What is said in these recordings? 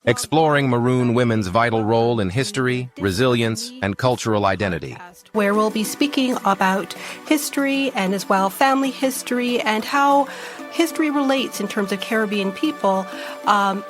exploring Maroon women's vital role in history, resilience, and cultural identity. Where we'll be speaking about history and as well family history and how history relates in terms of Caribbean people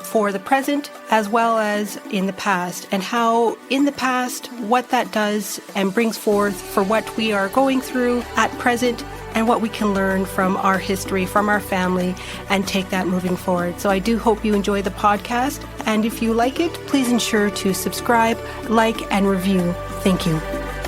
for the present as well as in the past, and how in the past what that does and brings forth for what we are going through at present and what we can learn from our history, from our family, and take that moving forward. So I do hope you enjoy the podcast, and if you like it, please ensure to subscribe, like, and review. Thank you.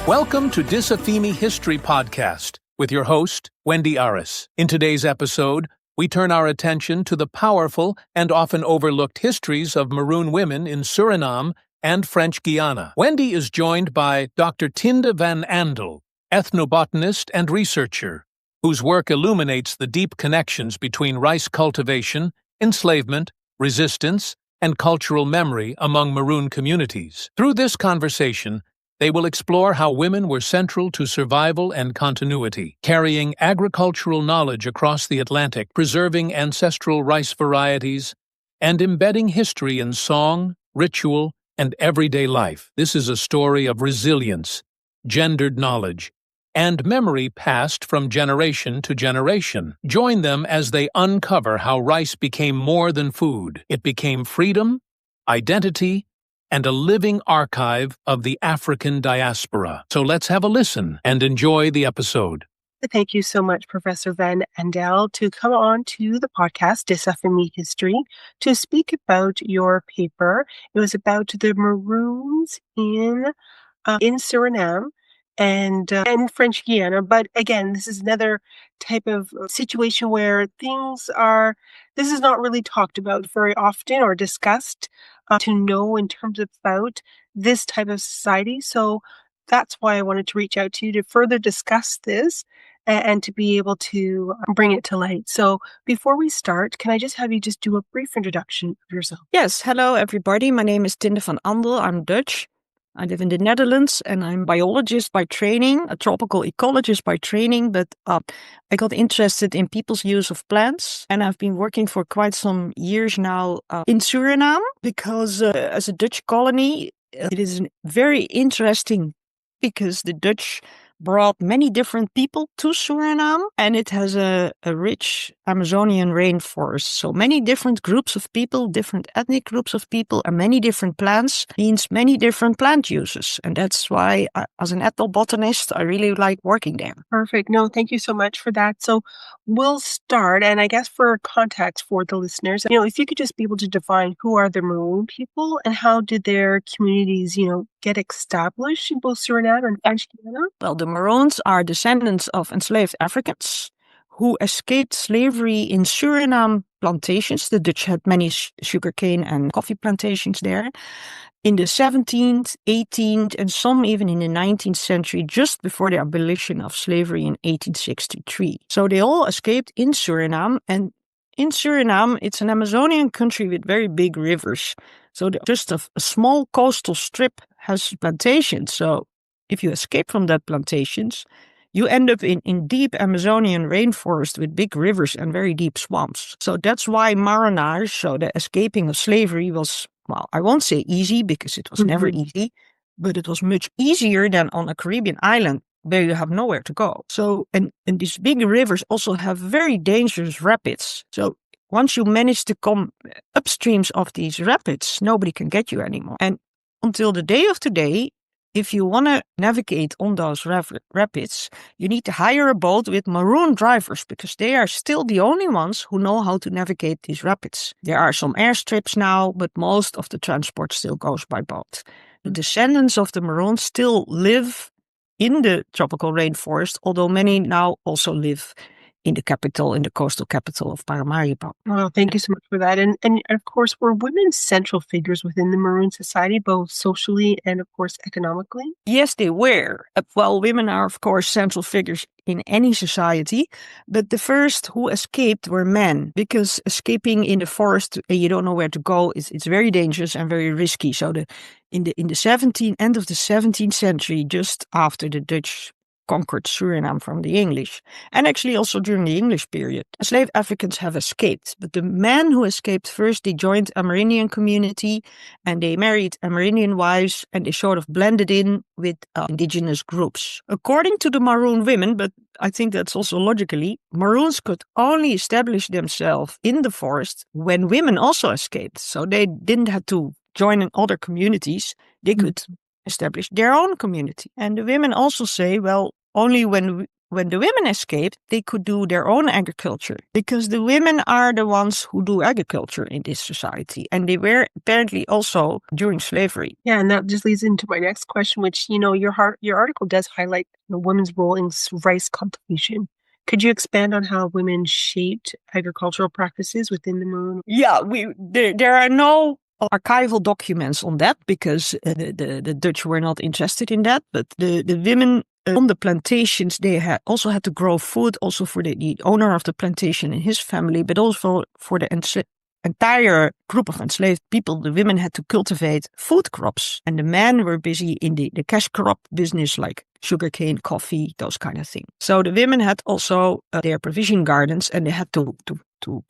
Welcome to Disafimi History Podcast with your host, Wendy Aris. In today's episode, we turn our attention to the powerful and often overlooked histories of Maroon women in Suriname and French Guiana. Wendy is joined by Dr. Tinde van Andel, ethnobotanist and researcher, whose work illuminates the deep connections between rice cultivation, enslavement, resistance, and cultural memory among Maroon communities. Through this conversation, they will explore how women were central to survival and continuity, carrying agricultural knowledge across the Atlantic, preserving ancestral rice varieties, and embedding history in song, ritual, and everyday life. This is a story of resilience, gendered knowledge, and memory passed from generation to generation. Join them as they uncover how rice became more than food. It became freedom, identity, and a living archive of the African diaspora. So let's have a listen and enjoy the episode. Thank you so much, Professor Van Andel, to come on to the podcast, Disafimi History, to speak about your paper. It was about the Maroons in Suriname and French Guiana. But again, this is another type of situation where this is not really talked about very often or discussed to know in terms of about this type of society. So that's why I wanted to reach out to you to further discuss this and to be able to bring it to light. So before we start, can I just have you just do a brief introduction of yourself? Yes, hello everybody. My name is Tinde van Andel. I'm Dutch. I live in the Netherlands and I'm a biologist by training, a tropical ecologist by training, but I got interested in people's use of plants, and I've been working for quite some years now in Suriname because as a Dutch colony, it is very interesting because the Dutch brought many different people to Suriname, and it has a rich Amazonian rainforest. So many different groups of people, different ethnic groups of people, and many different plants means many different plant uses. And that's why, as an ethnobotanist, I really like working there. Perfect. No, thank you so much for that. So we'll start, and I guess for context for the listeners, if you could just be able to define who are the Maroon people and how did their communities, get established in both Suriname and French Guiana? Well, the Maroons are descendants of enslaved Africans who escaped slavery in Suriname plantations. The Dutch had many sugarcane and coffee plantations there in the 17th, 18th, and some even in the 19th century, just before the abolition of slavery in 1863. So they all escaped in Suriname, and in Suriname, it's an Amazonian country with very big rivers. So just a small coastal strip has plantations. So if you escape from that plantations, you end up in deep Amazonian rainforest with big rivers and very deep swamps. So that's why Maroonage, so the escaping of slavery was, well, I won't say easy because it was never easy, but it was much easier than on a Caribbean island where you have nowhere to go. So, and these big rivers also have very dangerous rapids. So once you manage to come upstreams of these rapids, nobody can get you anymore. And until the day of today, if you want to navigate on those rapids, you need to hire a boat with Maroon drivers because they are still the only ones who know how to navigate these rapids. There are some airstrips now, but most of the transport still goes by boat. The descendants of the Maroon still live in the tropical rainforest, although many now also live in the coastal capital of Paramaribo. Well, thank you so much for that. And of course, were women central figures within the Maroon society, both socially and, of course, economically? Yes, they were. Well, women are, of course, central figures in any society, but the first who escaped were men, because escaping in the forest and you don't know where to go, it's very dangerous and very risky. So in the end of the 17th century, just after the Dutch conquered Suriname from the English. And actually also during the English period, enslaved Africans have escaped. But the men who escaped first, they joined Amerindian community and they married Amerindian wives and they sort of blended in with indigenous groups. According to the Maroon women, but I think that's also logically, Maroons could only establish themselves in the forest when women also escaped. So they didn't have to join in other communities. They could establish their own community. And the women also say, well, only when the women escaped, they could do their own agriculture because the women are the ones who do agriculture in this society. And they were apparently also during slavery. Yeah, and that just leads into my next question, which, your article does highlight the women's role in rice cultivation. Could you expand on how women shaped agricultural practices within the Maroon? Yeah, there are no archival documents on that because the Dutch were not interested in that. But the women on the plantations, they also had to grow food, also for the owner of the plantation and his family, but also for the entire group of enslaved people. The women had to cultivate food crops, and the men were busy in the cash crop business like sugarcane, coffee, those kind of things. So the women had also their provision gardens, and they had to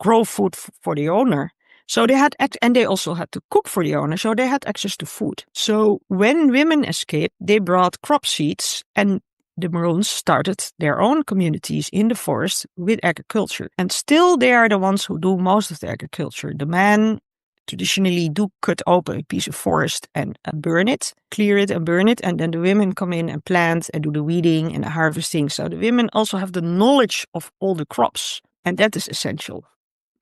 grow food for the owner. So they had, and they also had to cook for the owner, so they had access to food. So when women escaped, they brought crop seeds, and the Maroons started their own communities in the forest with agriculture. And still they are the ones who do most of the agriculture. The men traditionally do cut open a piece of forest and burn it, clear it and burn it. And then the women come in and plant and do the weeding and the harvesting. So the women also have the knowledge of all the crops. And that is essential.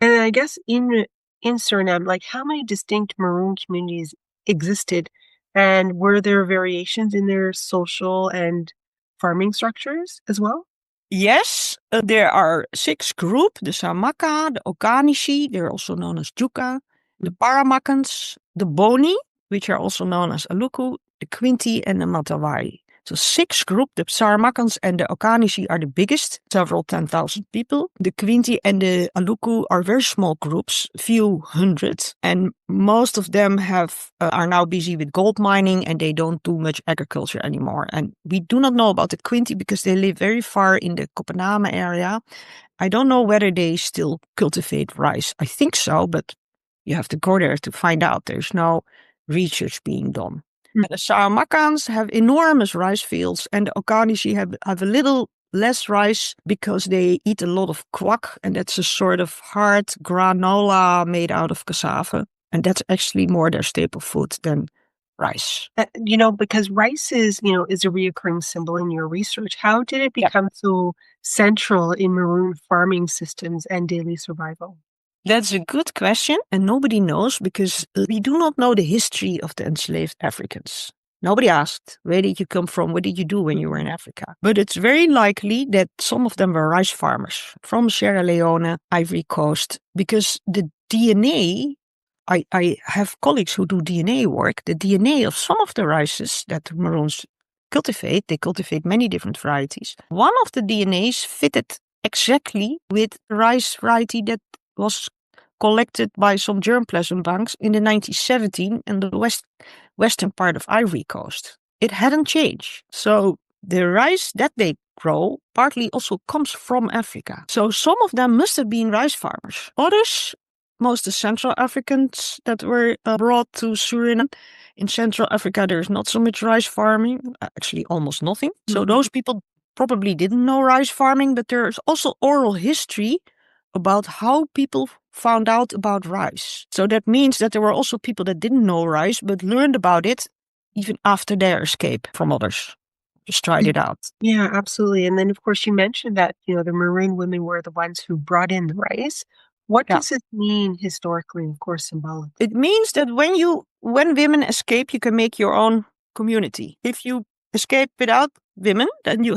And I guess in Suriname, like, how many distinct Maroon communities existed, and were there variations in their social and farming structures as well? Yes, there are 6 groups: the Samaka, the Okanishi, they're also known as Juka, the Paramakans, the Boni, which are also known as Aluku, the Quinti, and the Matawai. So 6 groups, the Saramakans and the Okanishi are the biggest, several 10,000 people. The Quinti and the Aluku are very small groups, few hundred, and most of them are now busy with gold mining and they don't do much agriculture anymore. And we do not know about the Quinti because they live very far in the Kopenhagen area. I don't know whether they still cultivate rice. I think so, but you have to go there to find out. There's no research being done. And the Saramakans have enormous rice fields, and the Okanishi have a little less rice because they eat a lot of kwak, and that's a sort of hard granola made out of cassava. And that's actually more their staple food than rice. Because rice is a reoccurring symbol in your research. How did it become so central in Maroon farming systems and daily survival? That's a good question, and nobody knows because we do not know the history of the enslaved Africans. Nobody asked, where did you come from? What did you do when you were in Africa? But it's very likely that some of them were rice farmers from Sierra Leone, Ivory Coast, because the DNA, I have colleagues who do DNA work, the DNA of some of the rices that the Maroons cultivate, they cultivate many different varieties. One of the DNAs fitted exactly with the rice variety that was collected by some germplasm banks in the 1917 in the western part of Ivory Coast. It hadn't changed. So the rice that they grow partly also comes from Africa. So some of them must have been rice farmers. Others, most of the Central Africans that were brought to Suriname. In Central Africa, there's not so much rice farming, actually almost nothing. So those people probably didn't know rice farming, but there's also oral history about how people found out about rice. So that means that there were also people that didn't know rice, but learned about it even after their escape from others. Just tried it out. Yeah, absolutely. And then, of course, you mentioned that, the Maroon women were the ones who brought in the rice. What does it mean historically, of course, symbolically? It means that when women escape, you can make your own community. If you escape without women, then you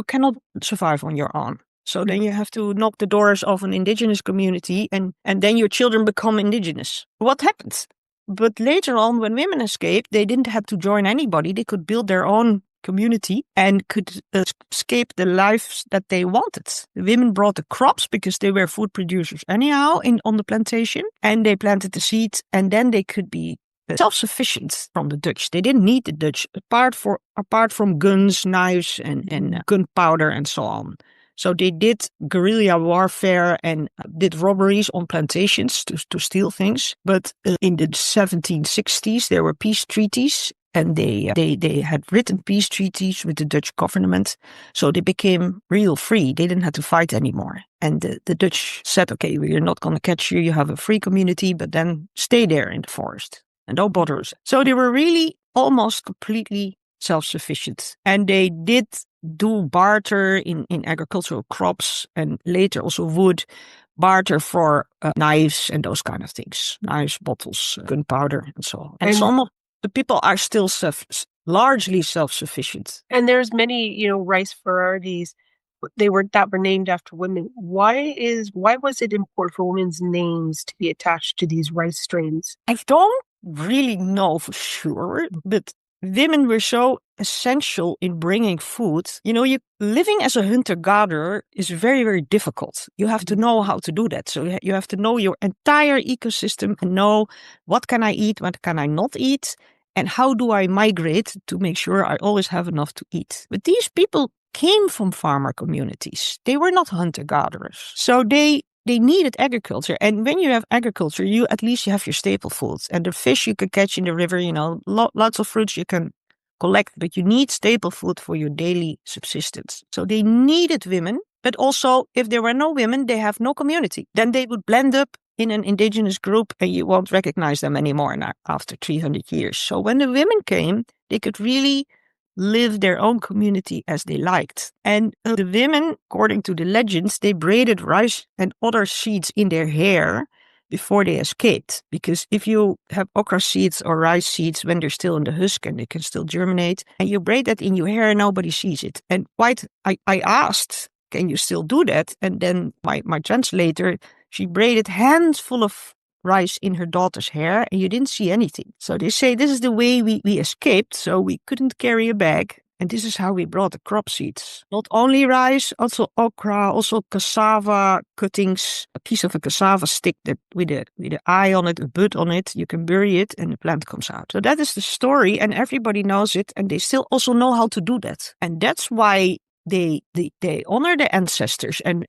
cannot survive on your own. So then you have to knock the doors of an indigenous community and then your children become indigenous. What happens? But later on, when women escaped, they didn't have to join anybody. They could build their own community and could escape the lives that they wanted. The women brought the crops because they were food producers anyhow on the plantation, and they planted the seeds, and then they could be self-sufficient from the Dutch. They didn't need the Dutch apart from guns, knives, and gunpowder and so on. So they did guerrilla warfare and did robberies on plantations to steal things. But in the 1760s, there were peace treaties, and they had written peace treaties with the Dutch government. So they became real free. They didn't have to fight anymore. And the Dutch said, okay, we're not going to catch you. You have a free community, but then stay there in the forest and don't bother us. So they were really almost completely self-sufficient. And they did do barter in agricultural crops and later also wood, barter for knives and those kind of things. Knives, bottles, gunpowder and so on. And some of the people are still largely self-sufficient. And there's many, rice varieties that were named after women. Why was it important for women's names to be attached to these rice strains? I don't really know for sure, but women were so essential in bringing food. Living as a hunter-gatherer is very, very difficult. You have to know how to do that. So you have to know your entire ecosystem and know what can I eat, what can I not eat, and how do I migrate to make sure I always have enough to eat. But these people came from farmer communities. They were not hunter-gatherers. So they needed agriculture. And when you have agriculture, you at least have your staple foods. And the fish you can catch in the river, lots of fruits you can collect, but you need staple food for your daily subsistence. So they needed women, but also if there were no women, they have no community. Then they would blend up in an indigenous group and you won't recognize them anymore now after 300 years. So when the women came, they could really live their own community as they liked. And the women, according to the legends, they braided rice and other seeds in their hair before they escaped. Because if you have okra seeds or rice seeds when they're still in the husk and they can still germinate, and you braid that in your hair, nobody sees it. And I asked, can you still do that? And then my translator, she braided handful of rice in her daughter's hair and you didn't see anything. So they say this is the way we escaped, so we couldn't carry a bag. And this is how we brought the crop seeds. Not only rice, also okra, also cassava cuttings, a piece of a cassava stick that with an eye on it, a bud on it, you can bury it and the plant comes out. So that is the story and everybody knows it and they still also know how to do that. And that's why they honor the ancestors and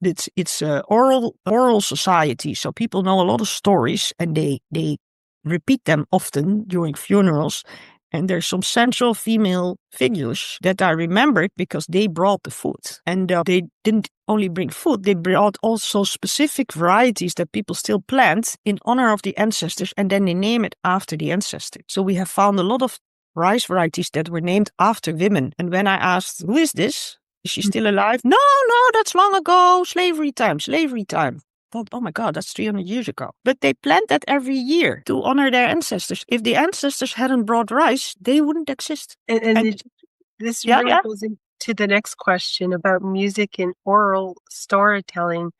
it's oral society. So people know a lot of stories and they repeat them often during funerals. And there's some central female figures that are remembered because they brought the food. And they didn't only bring food, they brought also specific varieties that people still plant in honor of the ancestors. And then they name it after the ancestor. So we have found a lot of rice varieties that were named after women. And when I asked, who is this? Is she still alive? No, that's long ago. Slavery time. Thought, oh my God, that's 300 years ago. But they plant that every year to honor their ancestors. If the ancestors hadn't brought rice, they wouldn't exist. This really goes into the next question about music and oral storytelling.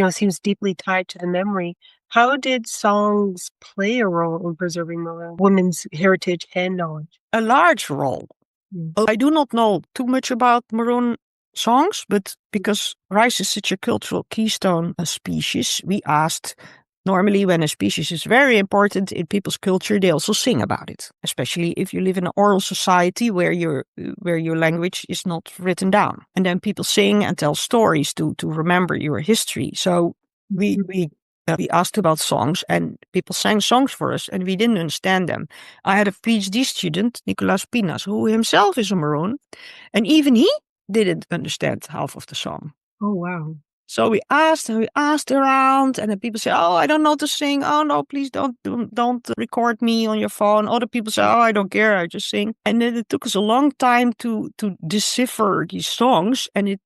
Seems deeply tied to the memory. How did songs play a role in preserving Maroon women's heritage and knowledge? A large role. I do not know too much about Maroon songs, but because rice is such a cultural keystone species, we asked, normally when a species is very important in people's culture, they also sing about it, especially if you live in an oral society where your language is not written down. And then people sing and tell stories to remember your history. So we asked about songs and people sang songs for us and we didn't understand them. I had a PhD student, Nicolas Pinas, who himself is a Maroon, and even he didn't understand half of the song. Oh, wow. So we asked around and then people say, oh, I don't know to sing. Oh, no, please don't record me on your phone. Other people say, oh, I don't care, I just sing. And then it took us a long time to decipher these songs and it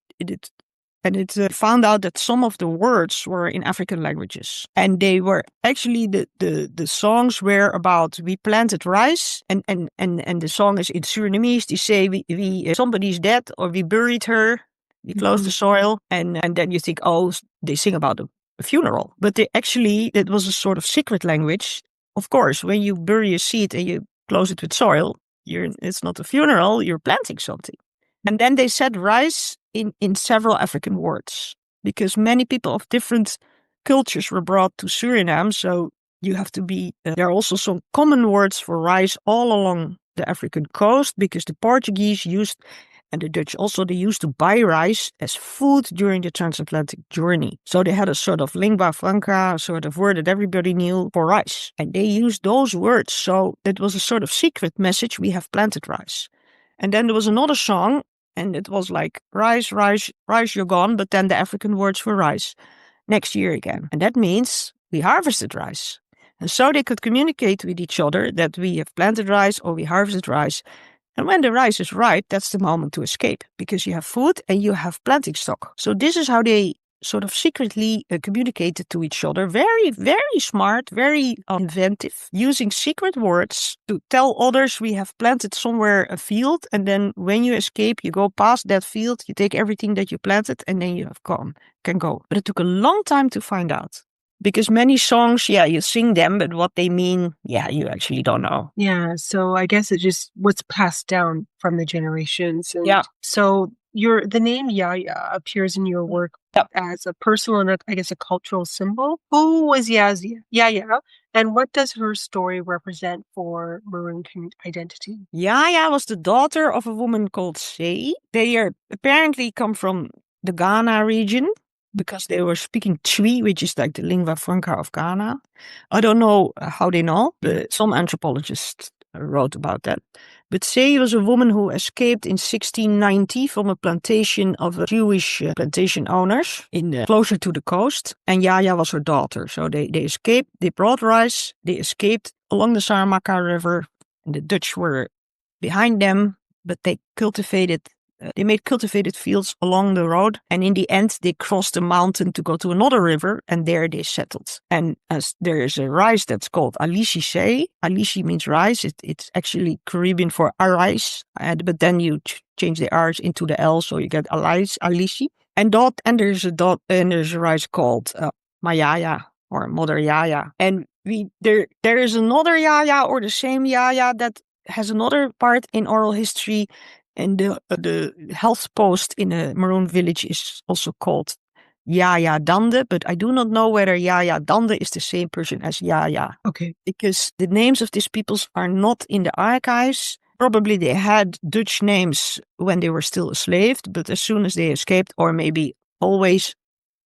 found out that some of the words were in African languages. And they were actually, the songs were about, we planted rice and the song is in Surinamese. They say, we somebody's dead or we buried her, we closed the soil. And then you think, oh, they sing about a funeral. But it was a sort of secret language. Of course, when you bury a seed and you close it with soil, it's not a funeral, you're planting something. And then they said rice in several African words because many people of different cultures were brought to Suriname. So You have to be, there are also some common words for rice all along the African coast, because the Portuguese used, and the Dutch also, they used to buy rice as food during the transatlantic journey. So they had a sort of lingua franca, a sort of word that everybody knew for rice. And they used those words. So it was a sort of secret message: we have planted rice. And then there was another song, and it was like, rice, rice, rice, you're gone. But then the African words for rice, next year again. And that means we harvested rice. And so they could communicate with each other that we have planted rice or we harvested rice. And when the rice is ripe, that's the moment to escape, because you have food and you have planting stock. So this is how they sort of secretly communicated to each other. Very, very smart, very inventive, using secret words to tell others we have planted somewhere a field. And then when you escape, you go past that field, you take everything that you planted, and then you have can go. But it took a long time to find out. Because many songs, you sing them, but what they mean, you actually don't know. Yeah, so I guess it just was passed down from the generations. And Yeah. so the name Yaya appears in your work as a personal and I guess a cultural symbol. Who was Yaya, and what does her story represent for Maroon identity? Yaya was the daughter of a woman called Sei. They apparently come from the Ghana region, because they were speaking Twi, which is like the lingua franca of Ghana. I don't know how they know, but some anthropologists wrote about that. But Sei was a woman who escaped in 1690 from a plantation of Jewish plantation owners closer to the coast, and Yaya was her daughter. So they escaped, they brought rice, they escaped along the Saramaka River, and the Dutch were behind them, but they made cultivated fields along the road, and in the end they crossed the mountain to go to another river, and there they settled. And as there is a rice that's called Alishi Sei. Alishi means rice. It's actually Caribbean for arise, but then you change the R's into the L, so you get Alishi. And there's a rice called Mayaya, or Mother Yaya. And there is another Yaya, or the same Yaya, that has another part in oral history. And the health post in a Maroon village is also called Yaya Dande, but I do not know whether Yaya Dande is the same person as Yaya. Okay. Because the names of these peoples are not in the archives. Probably they had Dutch names when they were still enslaved, but as soon as they escaped, or maybe always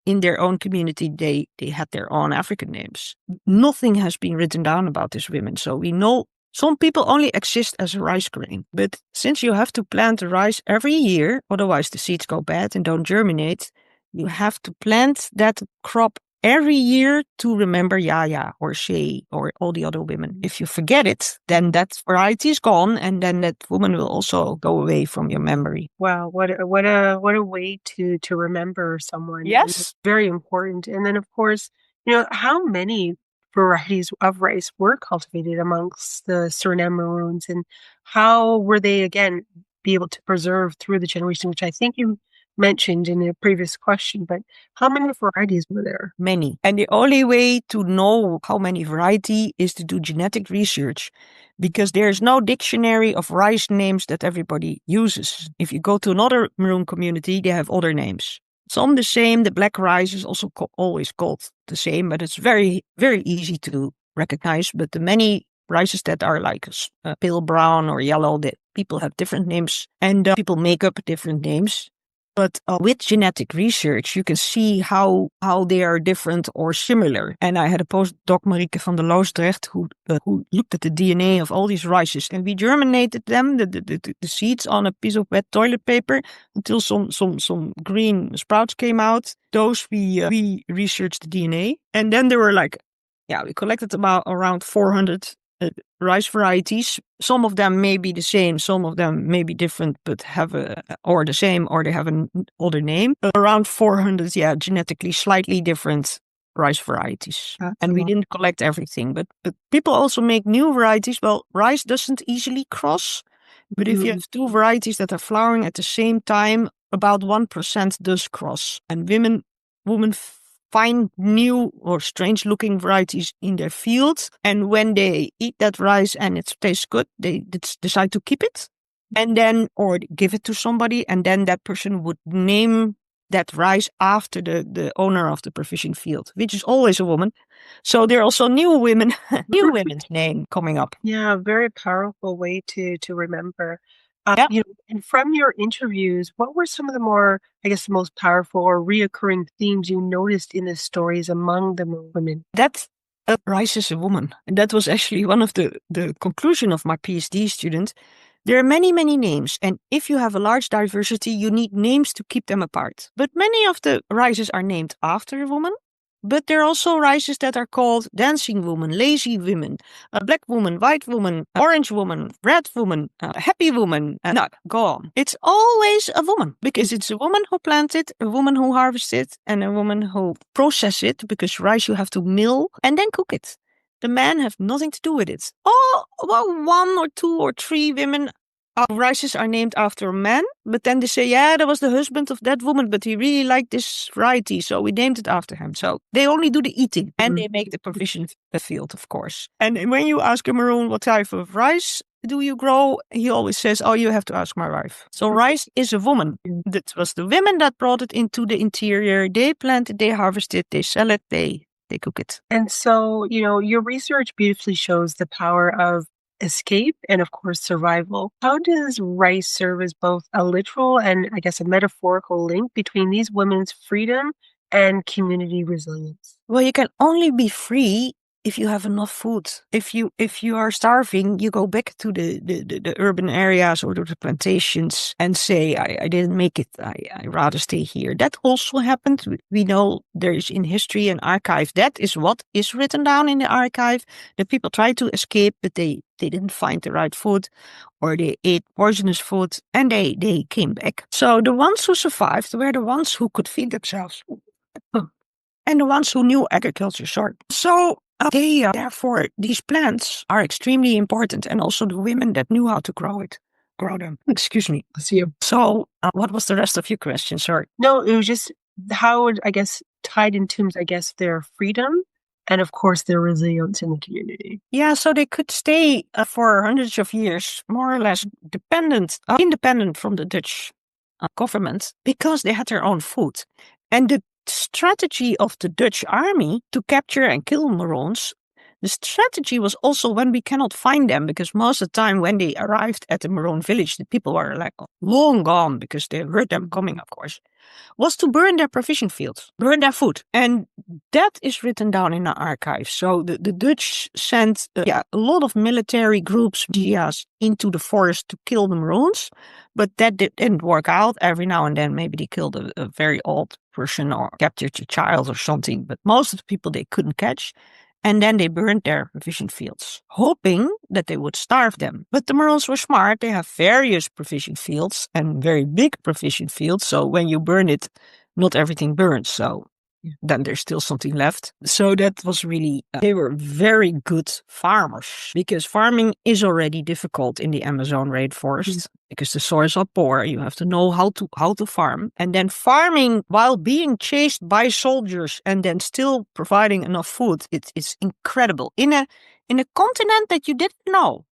in their own community, they had their own African names. Nothing has been written down about these women, so we know some people only exist as a rice grain. But since you have to plant the rice every year, otherwise the seeds go bad and don't germinate, you have to plant that crop every year to remember Yaya or Sei or all the other women. If you forget it, then that variety is gone, and then that woman will also go away from your memory. Wow, what a way to remember someone. Yes. It's very important. And then of course, how many varieties of rice were cultivated amongst the Suriname Maroons, and how were they again be able to preserve through the generation, which I think you mentioned in a previous question, but how many varieties were there? Many. And the only way to know how many variety is to do genetic research, because there's no dictionary of rice names that everybody uses. If you go to another Maroon community, they have other names. Some the same. The black rice is also always called the same, but it's very, very easy to recognize. But the many rices that are like pale brown or yellow, that people have different names, and people make up different names. But with genetic research, you can see how they are different or similar. And I had a postdoc, Marieke van der Loosdrecht, who looked at the DNA of all these rices, and we germinated them, the seeds, on a piece of wet toilet paper until some green sprouts came out. Those we researched the DNA, and then there were we collected about around 400 rice varieties. Some of them may be the same, some of them may be different, but have or the same, or they have an older name. Around 400, genetically slightly different rice varieties. And we didn't collect everything, but people also make new varieties. Well, rice doesn't easily cross, but if you have two varieties that are flowering at the same time, about 1% does cross. And women find new or strange looking varieties in their fields, and when they eat that rice and it tastes good, they decide to keep it, and then or give it to somebody, and then that person would name that rise after the owner of the provision field, which is always a woman. So there are also new women's name coming up. Yeah, very powerful way to remember. Yeah. And from your interviews, what were some of the more, I guess, the most powerful or reoccurring themes you noticed in the stories among the women? That Rice is a woman. And that was actually one of the conclusion of my PhD student. There are many, many names. And if you have a large diversity, you need names to keep them apart. But many of the rices are named after a woman. But there are also rices that are called dancing woman, lazy woman, a black woman, white woman, orange woman, red woman, happy woman, and go on. It's always a woman because it's a woman who planted, a woman who harvested, and a woman who process it, because rice you have to mill and then cook it. The men have nothing to do with it. Oh, well, 1 or 2 or 3 women rices are named after a man, but then they say, yeah, that was the husband of that woman, but he really liked this variety, so we named it after him. So they only do the eating, and they make the provision field, of course. And when you ask a Maroon what type of rice do you grow, he always says, oh, you have to ask my wife. So rice is a woman. That was the women that brought it into the interior. They plant it, they harvest it, they sell it, they cook it. And so, your research beautifully shows the power of escape and, of course, survival. How does rice serve as both a literal and, I guess, a metaphorical link between these women's freedom and community resilience? Well, you can only be free if you have enough food. If you are starving, you go back to the urban areas or to the plantations and say, I didn't make it. I rather stay here. That also happened. We know there is in history an archive. That is what is written down in the archive. The people tried to escape, but they didn't find the right food, or they ate poisonous food, and they came back. So the ones who survived were the ones who could feed themselves. And the ones who knew agriculture, So therefore, these plants are extremely important, and also the women that knew how to grow them. Excuse me. See you. So what was the rest of your question? Sorry. No, it was just how, I guess, tied into, I guess, their freedom and, of course, their resilience in the community. Yeah, so they could stay for hundreds of years, more or less independent from the Dutch government, because they had their own food. And the strategy of the Dutch army to capture and kill Maroons, the strategy was also when we cannot find them, because most of the time when they arrived at the Maroon village, the people were like long gone because they heard them coming, of course, was to burn their provision fields, burn their food. And that is written down in the archive. So the Dutch sent a lot of military groups into the forest to kill the Maroons, but that didn't work out. Every now and then maybe they killed a very old person or captured a child or something, but most of the people they couldn't catch. And then they burned their provision fields, hoping that they would starve them. But the Maroons were smart. They have various provision fields and very big provision fields. So when you burn it, not everything burns. So then there's still something left. So that was really, they were very good farmers, because farming is already difficult in the Amazon rainforest because the soils are poor. You have to know how to farm. And then farming while being chased by soldiers and then still providing enough food, it's incredible. In a continent that you didn't know.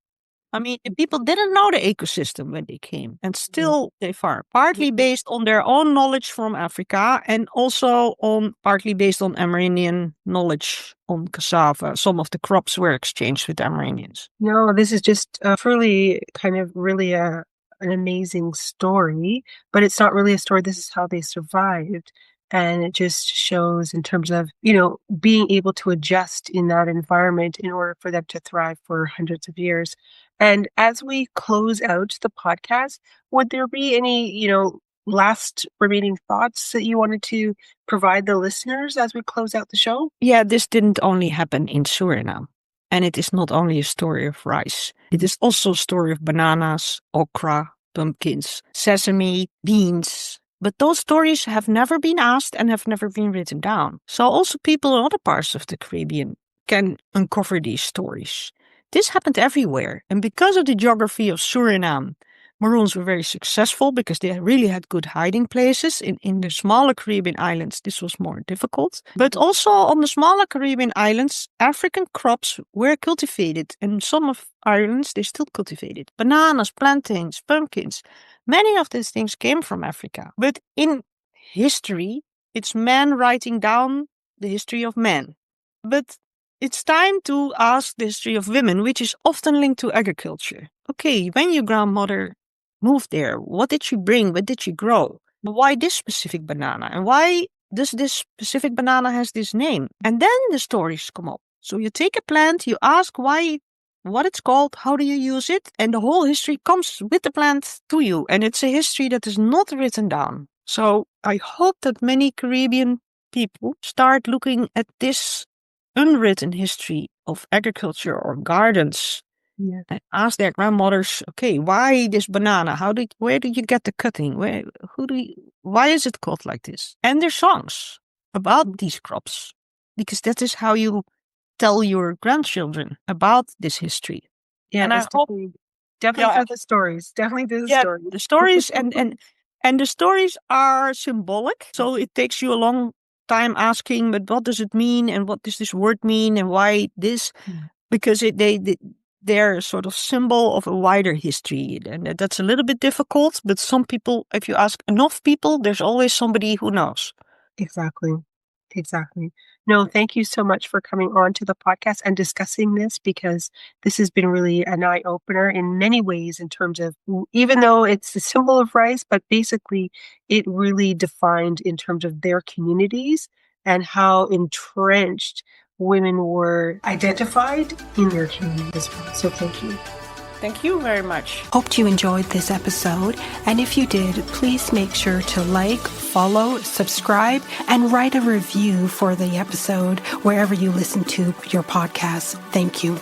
I mean, the people didn't know the ecosystem when they came, and still they farm, partly based on their own knowledge from Africa, and also partly based on Amerindian knowledge on cassava. Some of the crops were exchanged with Amerindians. No, this is just truly kind of really an amazing story, but it's not really a story. This is how they survived. And it just shows in terms of, being able to adjust in that environment in order for them to thrive for hundreds of years. And as we close out the podcast, would there be any, last remaining thoughts that you wanted to provide the listeners as we close out the show? Yeah, this didn't only happen in Suriname. And it is not only a story of rice. It is also a story of bananas, okra, pumpkins, sesame, beans. But those stories have never been asked and have never been written down. So also people in other parts of the Caribbean can uncover these stories. This happened everywhere. And because of the geography of Suriname, Maroons were very successful because they really had good hiding places. In the smaller Caribbean islands, this was more difficult. But also on the smaller Caribbean islands, African crops were cultivated. And some of islands, they still cultivated. Bananas, plantains, pumpkins. Many of these things came from Africa. But in history, it's men writing down the history of men. But it's time to ask the history of women, which is often linked to agriculture. Okay, when your grandmother moved there, what did she bring? What did she grow? Why this specific banana? And why does this specific banana has this name? And then the stories come up. So you take a plant, you ask why, what it's called, how do you use it? And the whole history comes with the plant to you. And it's a history that is not written down. So I hope that many Caribbean people start looking at this unwritten history of agriculture or gardens and ask their grandmothers, okay, why this banana? Where did you get the cutting? Why is it called like this? And there's songs about these crops, because that is how you tell your grandchildren about this history. Yeah, and I hope definitely through the stories. Definitely through the stories. The stories and the stories are symbolic. So it takes you a long time asking, but what does it mean? And what does this word mean? And why this? Because they're sort of symbol of a wider history. And that's a little bit difficult. But some people, if you ask enough people, there's always somebody who knows. Exactly. No, thank you so much for coming on to the podcast and discussing this, because this has been really an eye-opener in many ways in terms of, even though it's the symbol of rice, but basically it really defined in terms of their communities and how entrenched women were identified in their community as well. So thank you. Thank you very much. Hoped you enjoyed this episode, and if you did, please make sure to like, follow, subscribe, and write a review for the episode wherever you listen to your podcast. Thank you.